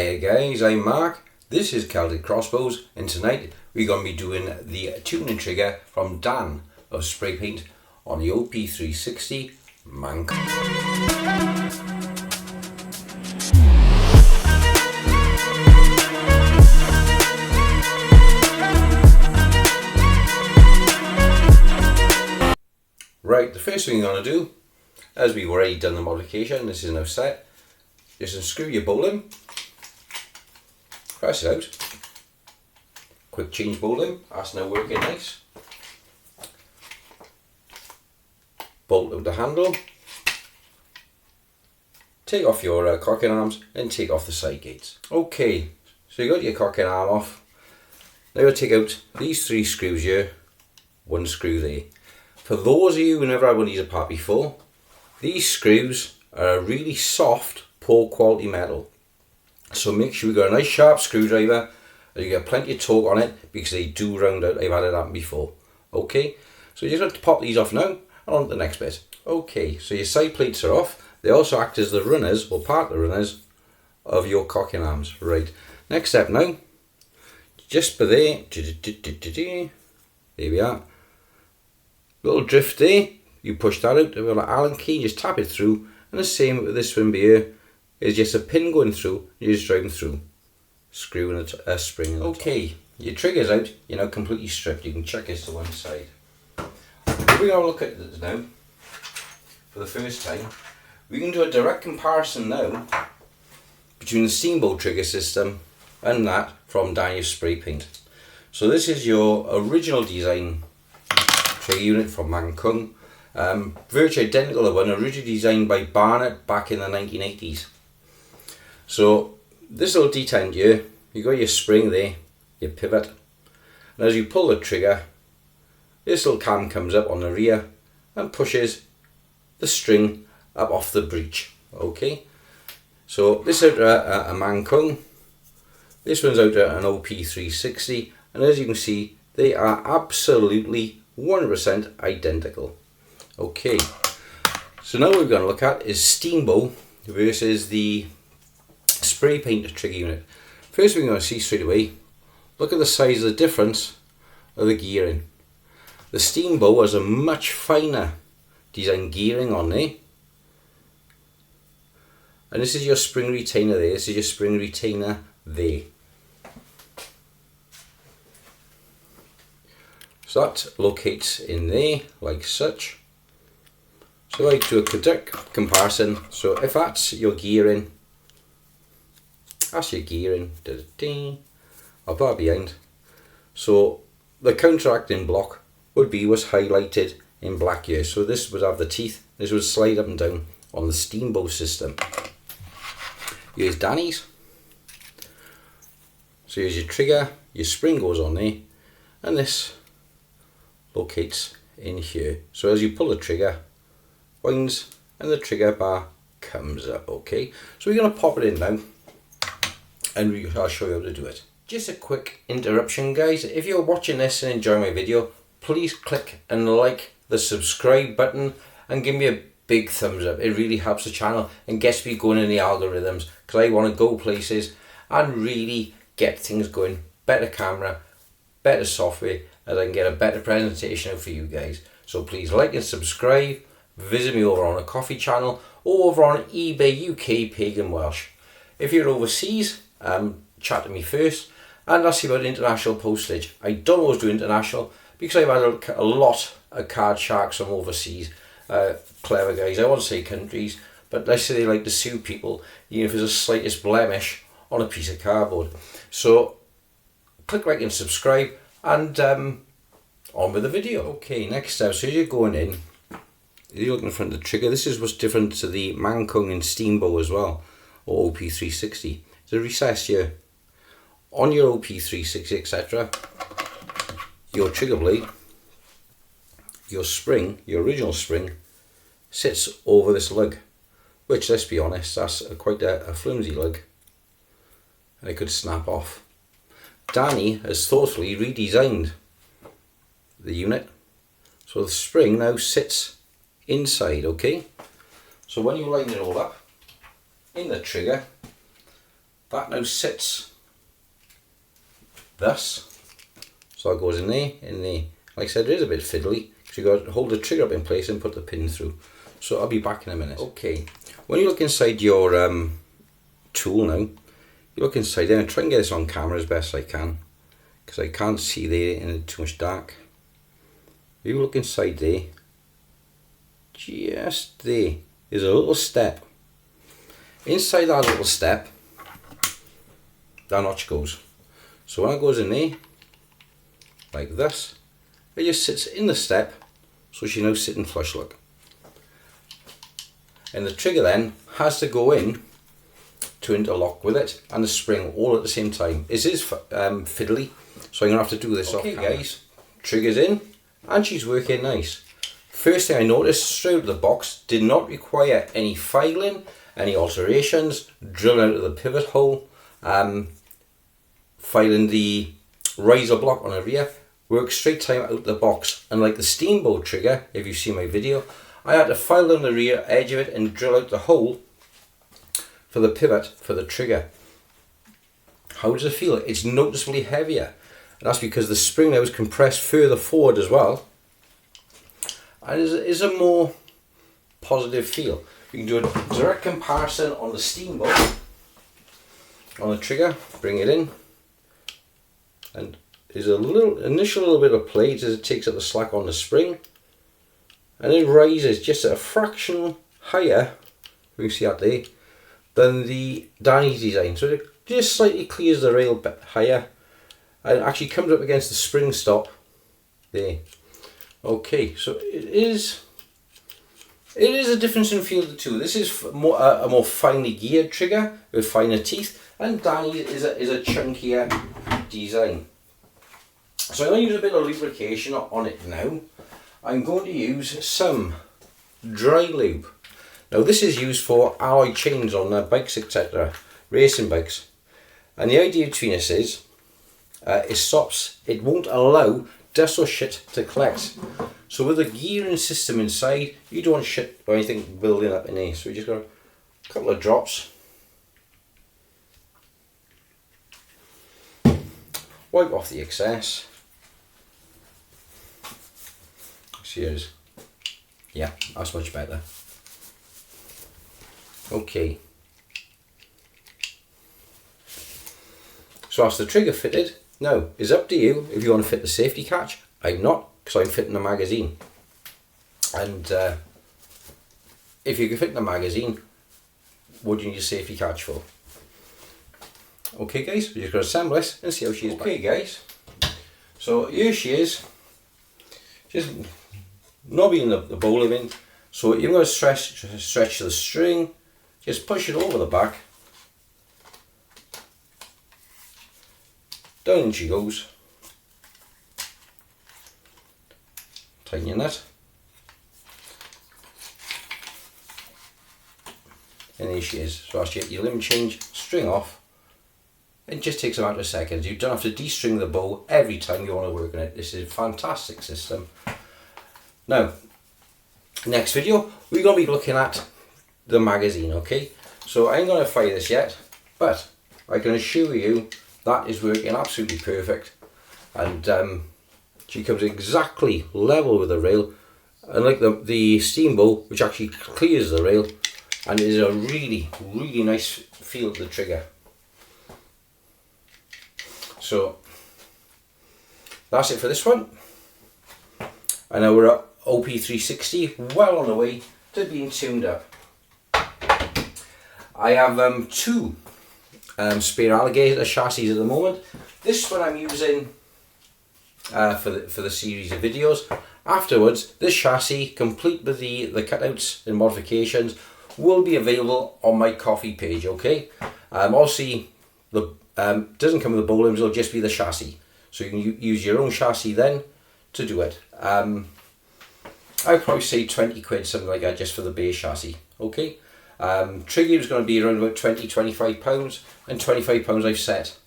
Hiya guys, I'm Mark, this is Celtic Crossbows, and tonight we're going to be doing the tuning trigger from Dan of Spray Paint on the OP360 Mankung. Right, the first thing you're going to do, as we've already done the modification, this is now set, just unscrew your bowline, press it out, quick change bowline, that's now working nice, bolt out the handle, take off your cocking arms and take off the side gates. Okay, so you got your cocking arm off, now we'll take out these 3 screws here, 1 screw there. For those of you who never had one of these apart before, these screws are a really soft, poor quality metal. So make sure you got a nice sharp screwdriver and you get plenty of torque on it because they do round out. I've had it happen before. Okay, so you just have to pop these off now and on to the next bit. Okay, so your side plates are off. They also act as the runners, or part of the runners, of your cocking arms. Right, next step now, just by there, there we are. Little drift there, you push that out with an Allen key, just tap it through, and the same with this one here, is just a pin going through, you just drive them through, screwing a spring in the top. Your trigger's out, you're now completely stripped, you can check this to one side. If we have a look at this now, for the first time, we can do a direct comparison now between the Steamboat trigger system and that from Dani's Spray Paint. So this is your original design trigger unit from Mankung, virtually identical to one originally designed by Barnett back in the 1980s. So this little detent here, you got your spring there, your pivot, and as you pull the trigger, this little cam comes up on the rear and pushes the string up off the breech. Okay, so this is out a Mankung, this one's out an OP360, and as you can see, they are absolutely 100% identical. Okay, so now what we're going to look at is Steamboat versus the Spray Paint trigger unit. First we're going to see straight away, look at the size of the difference of the gearing. The Steamboat has a much finer design gearing on there, and this is your spring retainer there, this is your spring retainer there. So that locates in there like such. So I do a direct comparison. So if that's your gearing, that's your gearing. I'll put that behind. So the counteracting block would be what's highlighted in black here. So this would have the teeth. This would slide up and down on the Steamboat system. Here's Dani's. So here's your trigger. Your spring goes on there, and this locates in here. So as you pull the trigger, winds and the trigger bar comes up. Okay, so we're going to pop it in now and I'll show you how to do it. Just a quick interruption guys, if you're watching this and enjoying my video, please click and like the subscribe button and give me a big thumbs up. It really helps the channel and gets me going in the algorithms, because I want to go places and really get things going. Better camera, better software, as I can get a better presentation out for you guys. So please like and subscribe, visit me over on a coffee channel or over on eBay UK Pagan Welsh. If you're overseas, chat to me first and ask you about international postage. I don't always do international because I've had a lot of card sharks from overseas, clever guys, I won't say countries, but let's say they like to sue people even if there's the slightest blemish on a piece of cardboard. So click like and subscribe, and on with the video. Okay, next step, so you're going in, you're looking in front of the trigger. This is what's different to the Mankung and Steamboat as well, or OP360. There's a recess here. On your OP360, etc., your trigger blade, your spring, your original spring, sits over this lug, which, let's be honest, that's quite a flimsy lug, and it could snap off. Dani has thoughtfully redesigned the unit so the spring now sits inside. Okay, so when you line it all up in the trigger, that now sits thus. So that goes in there, in there. Like I said, it is a bit fiddly, because you've got to hold the trigger up in place and put the pin through. So I'll be back in a minute. Okay, when you look inside your tool now, you look inside there, and try and get this on camera as best I can, because I can't see there in too much dark. You look inside there, just there is a little step. Inside that little step, that notch goes. So when it goes in there, like this, it just sits in the step, so she's now sitting flush look. And the trigger then has to go in to interlock with it and the spring all at the same time. It is fiddly, so I'm going to have to do this off camera. Guys, trigger's in and she's working nice. First thing I noticed, straight out of the box, did not require any filing, any alterations, drilling out of the pivot hole, filing the riser block on the rear. Works straight time out the box. And like the steamboat trigger, if you see my video, I had to file on the rear edge of it and drill out the hole for the pivot for the trigger. How does it feel? It's noticeably heavier. And that's because the spring now is compressed further forward as well. And is a more positive feel. You can do a direct comparison on the steamboat, on the trigger, bring it in, and there's a initial little bit of play as it takes up the slack on the spring, and it rises just a fraction higher, you can see that there, than the Dani's design. So it just slightly clears the rail a bit higher and actually comes up against the spring stop there. Okay, so it is a difference in feel of the two. This is a more finely geared trigger with finer teeth, and Dani is a chunkier design. So I'm going to use a bit of lubrication on it now. I'm going to use some dry lube. Now this is used for alloy chains on bikes, etc., racing bikes. And the idea between this is, it won't allow dust or shit to collect. So with the gearing system inside, you don't want shit or anything building up in there. So we just got a couple of drops. Wipe off the excess. Cheers. Yeah, that's much better. Okay. So that's the trigger fitted. Now, it's up to you if you want to fit the safety catch. I'm not, because I'm fitting the magazine. And if you can fit in the magazine, what do you need a safety catch for? Okay guys, we're just going to assemble this and see how she is. Okay guys, so here she is. Just knobbing the bowline in. So you're going to stretch the string, just push it over the back. Down she goes. Tighten your nut. And there she is. So as you get your limb change, string off. It just takes a matter of seconds. You don't have to de-string the bow every time you want to work on it. This is a fantastic system. Now, next video, we're going to be looking at the magazine, okay? So I ain't going to fire this yet, but I can assure you that is working absolutely perfect. And she comes exactly level with the rail, unlike the steamboat, which actually clears the rail, and it is a really, really nice feel of the trigger. So that's it for this one. And now we're at OP360, well on the way to being tuned up. I have two spare Alligator chassis at the moment. This one I'm using for the series of videos. Afterwards, this chassis, complete with the cutouts and modifications, will be available on my Ko-fi page. Okay, obviously the doesn't come with the bow limbs, it'll just be the chassis, so you can use your own chassis then to do it. I'd probably say 20 quid, something like that, just for the base chassis. Okay, trigger is going to be around about 20-25 pounds, and 25 pounds I've set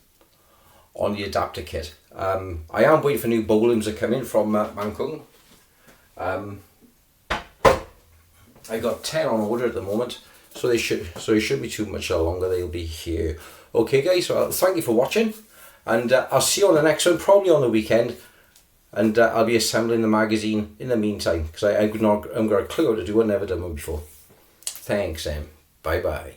on the adapter kit. I am waiting for new bow limbs to come in from Mankung. I got 10 on order at the moment, So it shouldn't be too much longer. They'll be here. Okay, guys. Well, thank you for watching, and I'll see you on the next one, probably on the weekend. And I'll be assembling the magazine in the meantime, because I'm got a clue how to do it. I've never done one before. Thanks, bye bye.